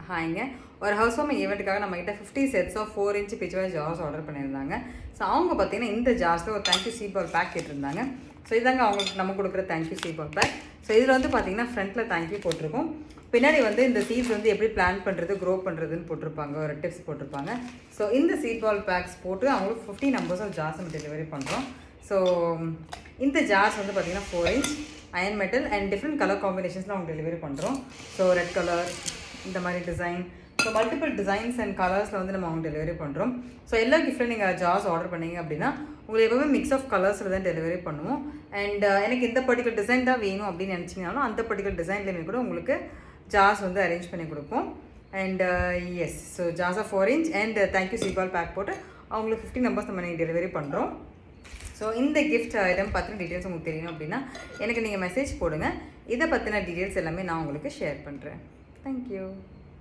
ஹாய்ங்க. ஒரு house warming ஈவெண்ட்டுக்காக நம்மகிட்ட 50 செட்ஸ் ஆஃப் 4 இன்ச் பிச் வைஸ் ஜார்ஸ் ஆர்டர் பண்ணியிருந்தாங்க. ஸோ அவங்க பார்த்தீங்கன்னா இந்த ஜார்ஸில் ஒரு தேங்க்யூ சீபால் பேக் கேட்டிருந்தாங்க. ஸோ இதாங்க அவங்களுக்கு நம்ம கொடுக்குற தேங்க்யூ சீபால் பேக். ஸோ இதில் வந்து பார்த்தீங்கன்னா ஃப்ரண்ட்டில் தேங்க்யூ போட்டிருக்கோம். பின்னாடி வந்து இந்த சீட்ஸ் வந்து எப்படி பிளான் பண்ணுறது க்ரோ பண்ணுறதுன்னு போட்டிருப்பாங்க, ஒரு டிப்ஸ் போட்டிருப்பாங்க. ஸோ இந்த சீட் பால் பேக்ஸ் போட்டு அவங்களுக்கு 50 நம்பர்ஸ் ஆஃப் ஜார்ஸ் நம்ம டெலிவரி பண்ணுறோம். ஸோ இந்த ஜார்ஸ் வந்து பார்த்தீங்கன்னா 4 inch iron metal and different colour காம்பினேஷன்ஸில் அவங்க டெலிவரி பண்ணுறோம். ஸோ ரெட் கலர், இந்த மாதிரி design, so multiple designs and கலர்ஸில் வந்து நம்ம அவங்க டெலிவரி பண்ணுறோம். ஸோ எல்லா கிஃப்ட்டில் நீங்கள் ஜார்ஸ் ஆர்டர் பண்ணிங்க அப்படின்னா உங்களுக்கு எப்போவுமே மிக்ஸ் ஆஃப் கலர்ஸில் தான் டெலிவரி பண்ணுவோம். அண்ட் எனக்கு இந்த பர்டிகுலர் டிசைன் தான் வேணும் அப்படின்னு நினச்சிங்கனாலும் அந்த பர்டிகுலர் டிசைன்லேயுமே கூட உங்களுக்கு ஜார்ஸ் வந்து அரேஞ்ச் பண்ணி கொடுப்போம். And yes, so jars of 4 inch and thank you சீபால் பேக் போட்டு அவங்களுக்கு 50 நம்பர்ஸ் நம்ம நீங்கள் டெலிவரி பண்ணுறோம். ஸோ இந்த கிஃப்ட் ஐட்டம் பற்றின டீட்டெயில்ஸ் உங்களுக்கு தெரியணும் அப்படின்னா எனக்கு நீங்கள் மெசேஜ் போடுங்க. இதை பற்றின டீட்டெயில்ஸ் எல்லாமே நான் உங்களுக்கு ஷேர் பண்ணுறேன். தேங்க்யூ.